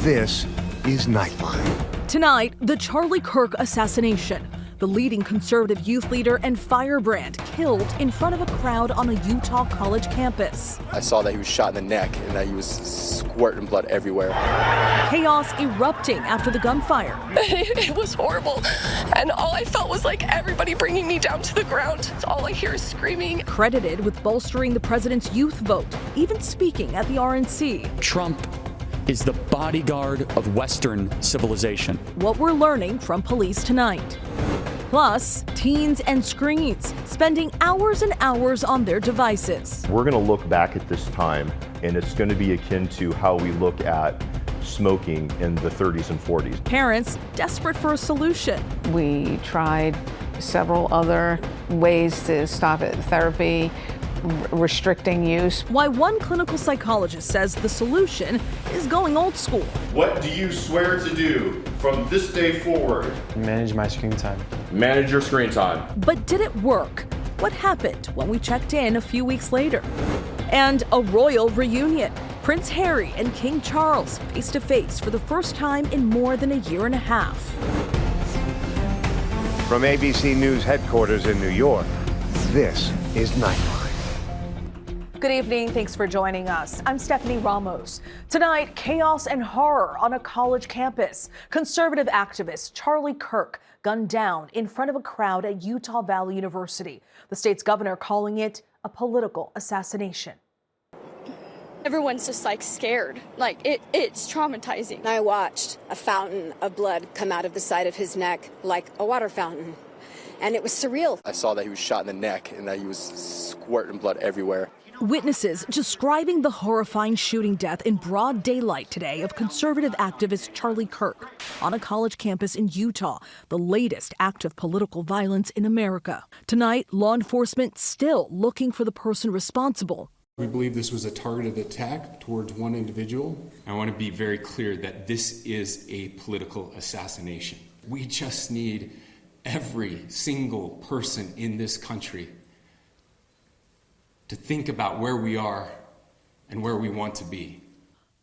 This is Nightline. Tonight, the Charlie Kirk assassination. The leading conservative youth leader and firebrand killed in front of a crowd on a Utah college campus. I saw that he was shot in the neck and that he was squirting blood everywhere. Chaos erupting after the gunfire. It was horrible. And all I felt was like everybody bringing me down to the ground. All I hear is screaming. Credited with bolstering the president's youth vote, even speaking at the RNC. Trump is the bodyguard of Western civilization. What we're learning from police tonight. Plus, teens and screens spending hours and hours on their devices. We're going to look back at this time, and it's going to be akin to how we look at smoking in the 30s and 40s. Parents desperate for a solution. We tried several other ways to stop it: therapy, restricting use. Why one clinical psychologist says the solution is going old school. What do you swear to do from this day forward? Manage my screen time. Manage your screen time. But did it work? What happened when we checked in a few weeks later? And a royal reunion. Prince Harry and King Charles face to face for the first time in more than a year and a half. From ABC News headquarters in New York, this is Nightline. Good evening. Thanks for joining us. I'm Stephanie Ramos. Tonight, chaos and horror on a college campus. Conservative activist Charlie Kirk gunned down in front of a crowd at Utah Valley University. The state's governor calling it a political assassination. Everyone's just like scared. Like it's traumatizing. I watched a fountain of blood come out of the side of his neck like a water fountain. And it was surreal. I saw that he was shot in the neck and that he was squirting blood everywhere. Witnesses describing the horrifying shooting death in broad daylight today of conservative activist Charlie Kirk on a college campus in Utah, the latest act of political violence in America. Tonight, law enforcement still looking for the person responsible. We believe this was a targeted attack towards one individual. I want to be very clear that this is a political assassination. We just need every single person in this country to think about where we are and where we want to be.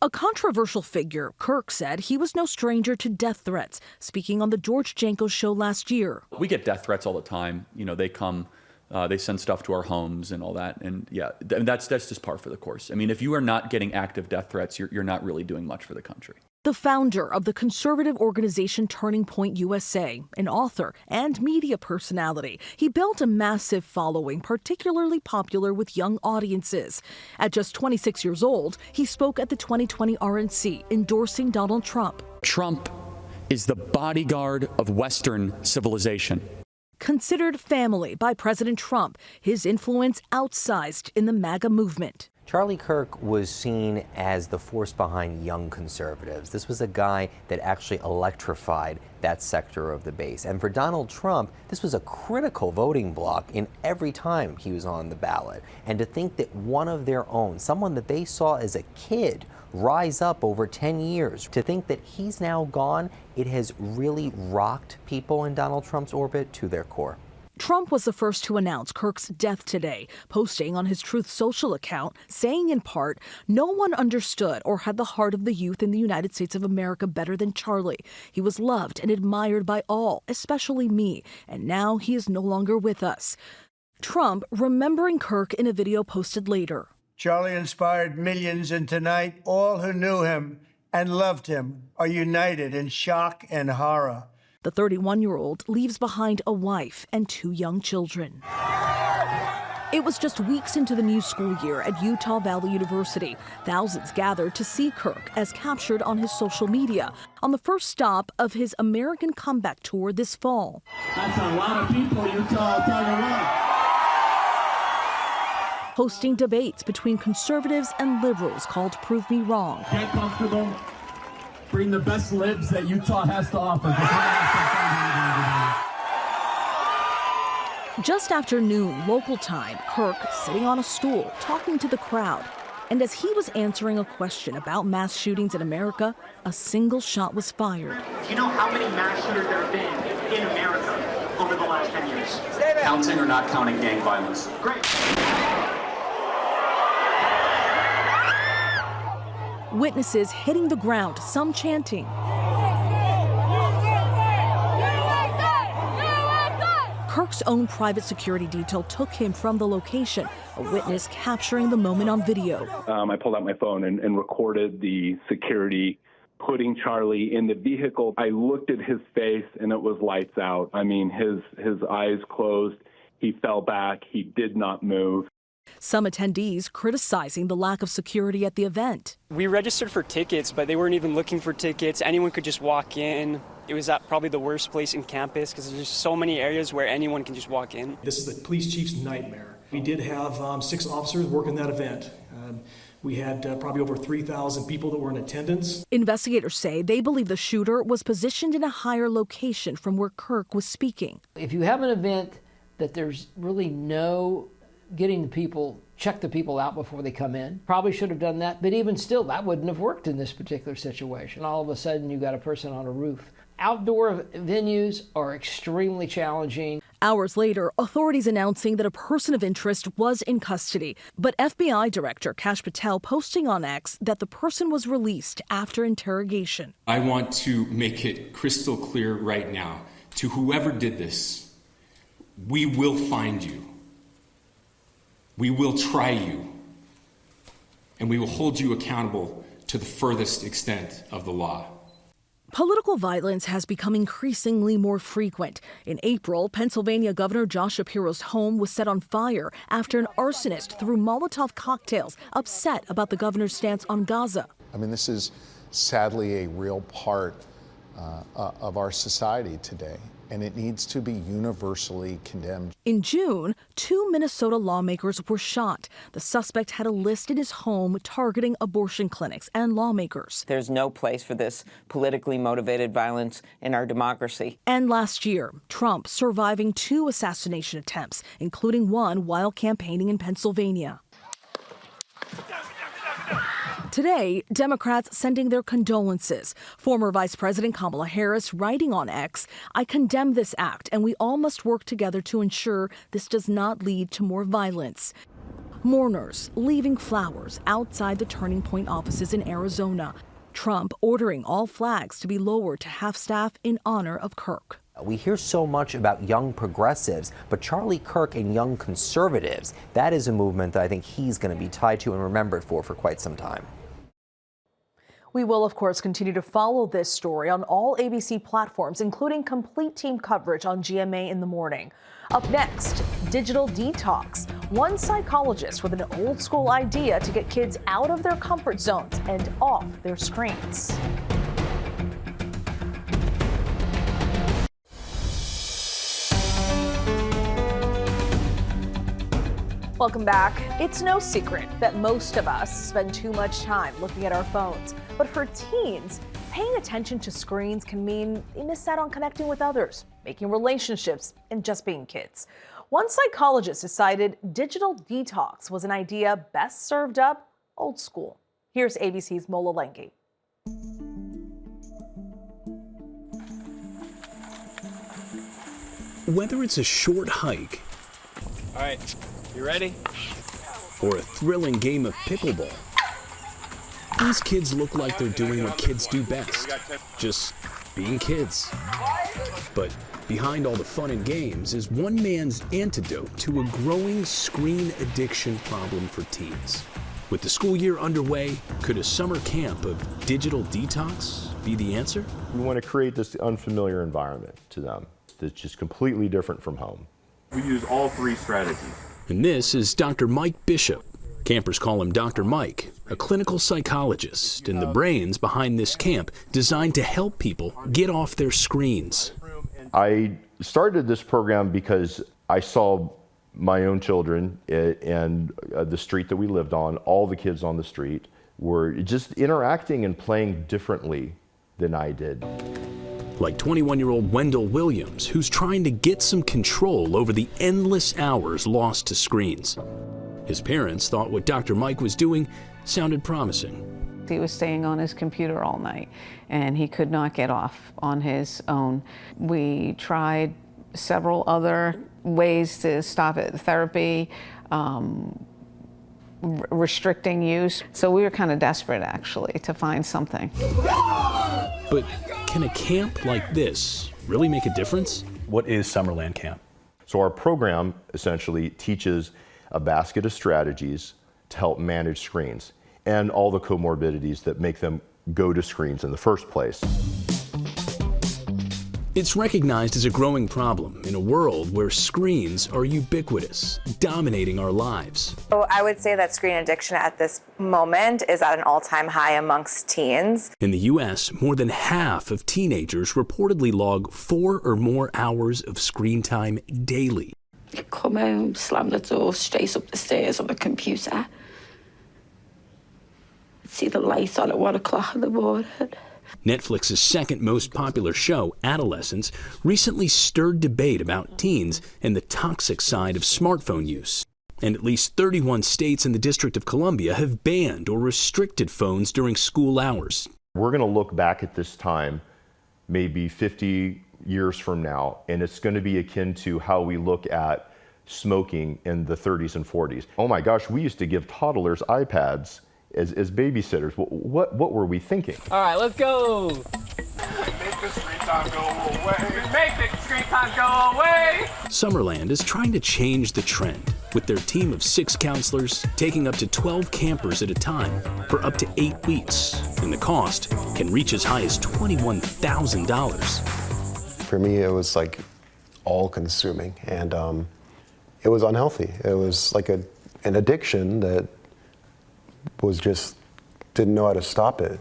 A controversial figure, Kirk said he was no stranger to death threats, speaking on the George Janko show last year. We get death threats all the time. You know, they come, they send stuff to our homes and all that. And yeah, that's just par for the course. I mean, if you are not getting active death threats, you're not really doing much for the country. The founder of the conservative organization Turning Point USA, an author and media personality, he built a massive following, particularly popular with young audiences. At just 26 years old, he spoke at the 2020 RNC, endorsing Donald Trump. Trump is the bodyguard of Western civilization. Considered family by President Trump, his influence outsized in the MAGA movement. Charlie Kirk was seen as the force behind young conservatives. This was a guy that actually electrified that sector of the base. And for Donald Trump, this was a critical voting bloc in every time he was on the ballot. And to think that one of their own, someone that they saw as a kid, rise up over 10 years, to think that he's now gone, it has really rocked people in Donald Trump's orbit to their core. Trump was the first to announce Kirk's death today, posting on his Truth Social account, saying in part, "No one understood or had the heart of the youth in the United States of America better than Charlie. He was loved and admired by all, especially me, and now he is no longer with us." Trump remembering Kirk in a video posted later. Charlie inspired millions, and tonight all who knew him and loved him are united in shock and horror. The 31-year-old leaves behind a wife and 2 young children. It was just weeks into the new school year at Utah Valley University. Thousands gathered to see Kirk, as captured on his social media, on the first stop of his American comeback tour this fall. That's a lot of people, Utah, I'll tell you what. Hosting debates between conservatives and liberals called Prove Me Wrong. Get comfortable. Bring the best libs that Utah has to offer. Just after noon, local time, Kirk sitting on a stool, talking to the crowd. And as he was answering a question about mass shootings in America, a single shot was fired. Do you know how many mass shooters there have been in America over the last 10 years? Counting or not counting gang violence? Great. Witnesses hitting the ground, some chanting. Kirk's own private security detail took him from the location, a witness capturing the moment on video. I pulled out my phone and recorded the security putting Charlie in the vehicle. I looked at his face and it was lights out. I mean, his eyes closed. He fell back. He did not move. Some attendees criticizing the lack of security at the event. We registered for tickets, but they weren't even looking for tickets. Anyone could just walk in. It was at probably the worst place in campus because there's so many areas where anyone can just walk in. This is the police chief's nightmare. We did have 6 officers working that event. We had probably over 3,000 people that were in attendance. Investigators say they believe the shooter was positioned in a higher location from where Kirk was speaking. If you have an event that there's really no getting the people, check the people out before they come in, probably should have done that, but even still, that wouldn't have worked in this particular situation. All of a sudden, you got a person on a roof. Outdoor venues are extremely challenging. Hours later, authorities announcing that a person of interest was in custody, but FBI Director Kash Patel posting on X that the person was released after interrogation. I want to make it crystal clear right now to whoever did this, we will find you. We will try you, and we will hold you accountable to the furthest extent of the law. Political violence has become increasingly more frequent. In April, Pennsylvania Governor Josh Shapiro's home was set on fire after an arsonist threw Molotov cocktails, upset about the governor's stance on Gaza. I mean, this is sadly a real part of our society today, and it needs to be universally condemned. In June, 2 Minnesota lawmakers were shot. The suspect had a list in his home targeting abortion clinics and lawmakers. There's no place for this politically motivated violence in our democracy. And last year, Trump surviving 2 assassination attempts, including one while campaigning in Pennsylvania. Today, Democrats sending their condolences. Former Vice President Kamala Harris writing on X, "I condemn this act, and we all must work together to ensure this does not lead to more violence." Mourners leaving flowers outside the Turning Point offices in Arizona. Trump ordering all flags to be lowered to half-staff in honor of Kirk. We hear so much about young progressives, but Charlie Kirk and young conservatives, that is a movement that I think he's going to be tied to and remembered for quite some time. We will, of course, continue to follow this story on all ABC platforms, including complete team coverage on GMA in the morning. Up next, digital detox. One psychologist with an old school idea to get kids out of their comfort zones and off their screens. Welcome back. It's no secret that most of us spend too much time looking at our phones. But for teens, paying attention to screens can mean they miss out on connecting with others, making relationships, and just being kids. One psychologist decided digital detox was an idea best served up old school. Here's ABC's Mola Lengi. Whether it's a short hike, All right, you ready? or a thrilling game of pickleball, these kids look like they're doing what kids do best, just being kids. But behind all the fun and games is one man's antidote to a growing screen addiction problem for teens. With the school year underway, could a summer camp of digital detox be the answer? We want to create this unfamiliar environment to them that's just completely different from home. We use all 3 strategies. And this is Dr. Mike Bishop. Campers call him Dr. Mike, a clinical psychologist and the brains behind this camp designed to help people get off their screens. I started this program because I saw my own children and the street that we lived on, all the kids on the street were just interacting and playing differently than I did. Like 21-year-old Wendell Williams, who's trying to get some control over the endless hours lost to screens. His parents thought what Dr. Mike was doing sounded promising. He was staying on his computer all night, and he could not get off on his own. We tried several other ways to stop it, therapy, restricting use. So we were kind of desperate, actually, to find something. But can a camp like this really make a difference? What is Summerland Camp? So our program essentially teaches a basket of strategies to help manage screens and all the comorbidities that make them go to screens in the first place. It's recognized as a growing problem in a world where screens are ubiquitous, dominating our lives. So I would say that screen addiction at this moment is at an all-time high amongst teens. In the U.S., more than half of teenagers reportedly log 4 or more hours of screen time daily. I come home, slam the door, straight up the stairs on the computer. I'd see the lights on at 1 o'clock in the morning. Netflix's second most popular show, Adolescence, recently stirred debate about teens and the toxic side of smartphone use. And at least 31 states in the District of Columbia have banned or restricted phones during school hours. We're going to look back at this time maybe 50 years from now, and it's going to be akin to how we look at smoking in the 30s and 40s. Oh my gosh, we used to give toddlers iPads as babysitters. What were we thinking? All right, let's go. Make the screen time go away. Make the screen time go away. Summerland is trying to change the trend with their team of 6 counselors taking up to 12 campers at a time for up to 8 weeks. And the cost can reach as high as $21,000. For me, it was like all-consuming, and it was unhealthy. It was like an addiction that was just didn't know how to stop it.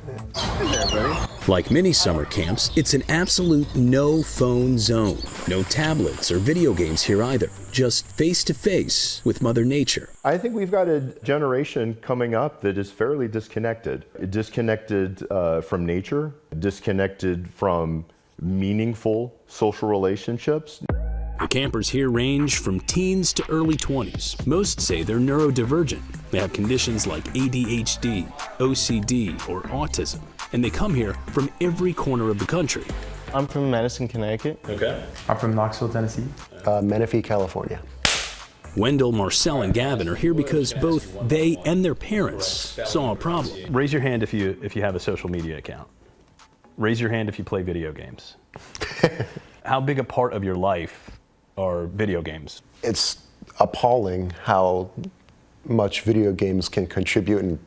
Like many summer camps, it's an absolute no phone zone. No tablets or video games here either. Just face-to-face with Mother Nature. I think we've got a generation coming up that is fairly disconnected. Disconnected from nature, disconnected from meaningful social relationships. The campers here range from teens to early 20s. Most say they're neurodivergent. They have conditions like ADHD, OCD, or autism, and they come here from every corner of the country. I'm from Madison, Connecticut. Okay. I'm from Knoxville, Tennessee. Menifee, California. Wendell, Marcel, and Gavin are here because both they and their parents saw a problem. Raise your hand if you have a social media account. Raise your hand if you play video games. How big a part of your life are video games? It's appalling how much video games can contribute and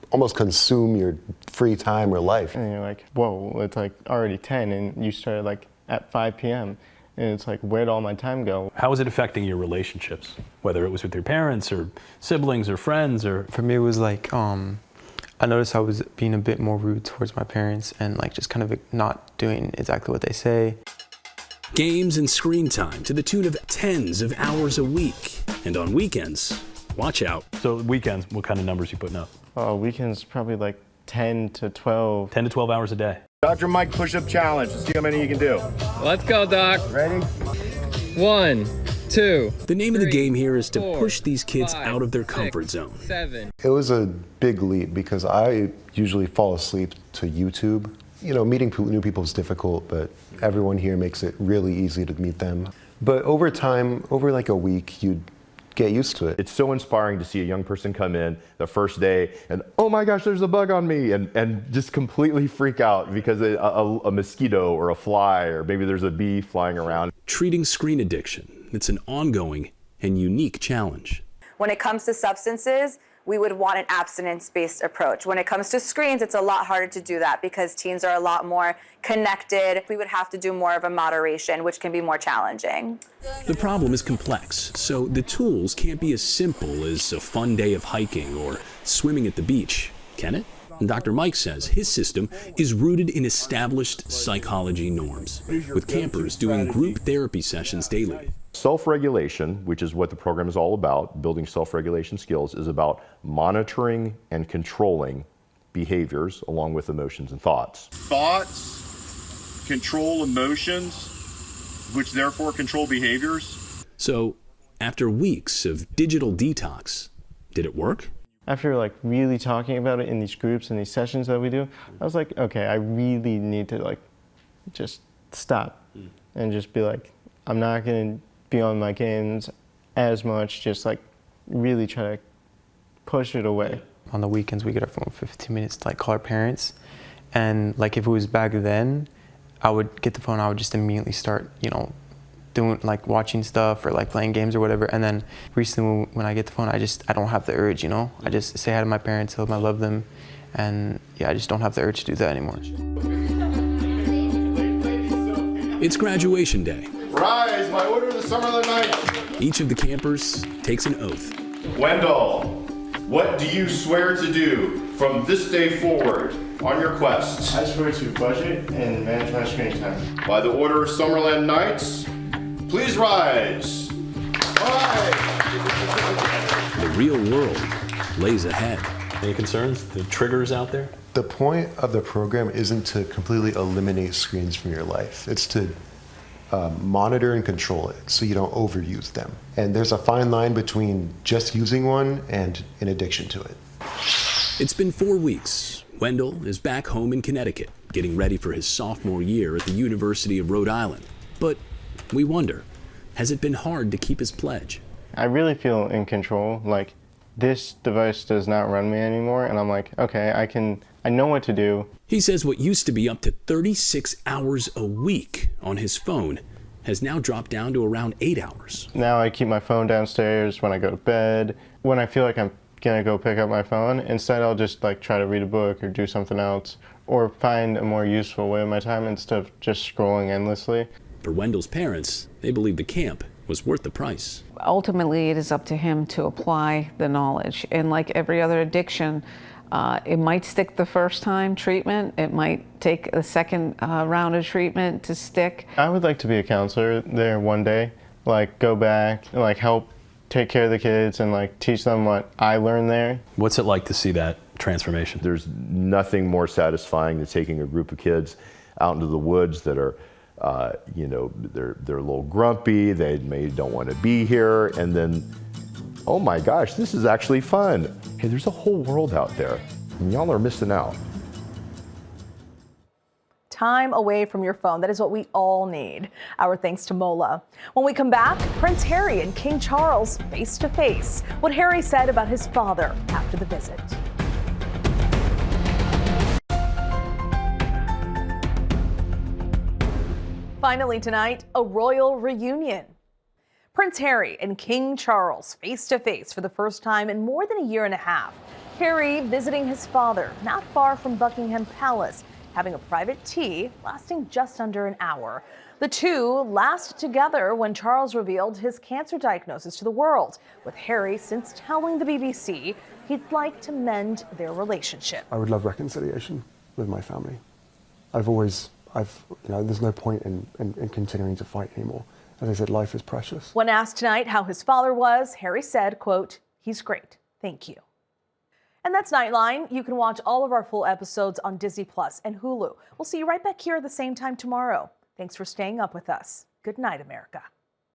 almost consume your free time or life. And you're like, whoa, it's like already 10 and you started like at 5 p.m. And it's like, where'd all my time go? How is it affecting your relationships? Whether it was with your parents or siblings or friends or... For me, it was like, I noticed I was being a bit more rude towards my parents and like just kind of not doing exactly what they say. Games and screen time to the tune of tens of hours a week. And on weekends, watch out. So weekends, what kind of numbers you putting up? Weekends probably like 10 to 12. 10 to 12 hours a day. Dr. Mike push-up challenge. Let's see how many you can do. Let's go, Doc. Ready? 1, 2. The name of the game here is to push these kids out of their comfort zone. 7. It was a big leap because I usually fall asleep to YouTube. You know, meeting new people is difficult, but everyone here makes it really easy to meet them. But over time, over like a week, you'd get used to it. It's so inspiring to see a young person come in the first day and, oh my gosh, there's a bug on me, and just completely freak out because a mosquito or a fly or maybe there's a bee flying around. Treating screen addiction, it's an ongoing and unique challenge. When it comes to substances, we would want an abstinence-based approach. When it comes to screens, it's a lot harder to do that because teens are a lot more connected. We would have to do more of a moderation, which can be more challenging. The problem is complex, so the tools can't be as simple as a fun day of hiking or swimming at the beach, can it? And Dr. Mike says his system is rooted in established psychology norms, with campers doing group therapy sessions daily. Self-regulation, which is what the program is all about, building self-regulation skills, is about monitoring and controlling behaviors along with emotions and thoughts. Thoughts control emotions, which therefore control behaviors. So, after weeks of digital detox, did it work? After like really talking about it in these groups and these sessions that we do, I was like, okay, I really need to like just stop and just be like, I'm not gonna be on my games as much, just like really try to push it away. On the weekends, we get our phone for 15 minutes to like call our parents. And like if it was back then, I would get the phone, I would just immediately start, you know, doing like watching stuff or like playing games or whatever. And then recently when I get the phone, I don't have the urge, you know. I just say hi to my parents, tell them I love them. And yeah, I just don't have the urge to do that anymore. It's graduation day. Rise, my order of the Summerland Knights. Each of the campers takes an oath. Wendell, what do you swear to do from this day forward on your quest? I swear to budget and manage my screen time. By the order of Summerland Knights, please rise. The real world lays ahead. Any concerns? The triggers out there? The point of the program isn't to completely eliminate screens from your life. It's to monitor and control it so you don't overuse them. And there's a fine line between just using one and an addiction to it. It's been 4 weeks. Wendell is back home in Connecticut, getting ready for his sophomore year at the University of Rhode Island. But we wonder, has it been hard to keep his pledge? I really feel in control. Like, this device does not run me anymore, and I'm like, okay, I know what to do. He says what used to be up to 36 hours a week on his phone has now dropped down to around 8 hours. Now I keep my phone downstairs when I go to bed. When I feel like I'm gonna go pick up my phone, instead I'll just like try to read a book or do something else or find a more useful way of my time instead of just scrolling endlessly. For Wendell's parents, they believe the camp was worth the price. Ultimately, it is up to him to apply the knowledge. And like every other addiction, it might stick the first time treatment. It might take a second round of treatment to stick. I would like to be a counselor there one day, like go back and like help take care of the kids and like teach them what I learned there. What's it like to see that transformation? There's nothing more satisfying than taking a group of kids out into the woods that are you know, they're a little grumpy, they maybe don't want to be here, and then, oh my gosh, this is actually fun. Hey, there's a whole world out there, and y'all are missing out. Time away from your phone. That is what we all need. Our thanks to Mola. When we come back, Prince Harry and King Charles face to face. What Harry said about his father after the visit. Finally tonight, a royal reunion. Prince Harry and King Charles face to face for the first time in more than a year and a half. Harry visiting his father not far from Buckingham Palace, having a private tea lasting just under an hour. The two last together when Charles revealed his cancer diagnosis to the world, with Harry since telling the BBC he'd like to mend their relationship. I would love reconciliation with my family. There's no point in continuing to fight anymore. As I said, life is precious. When asked tonight how his father was, Harry said, quote, "He's great. Thank you." And that's Nightline. You can watch all of our full episodes on Disney Plus and Hulu. We'll see you right back here at the same time tomorrow. Thanks for staying up with us. Good night, America.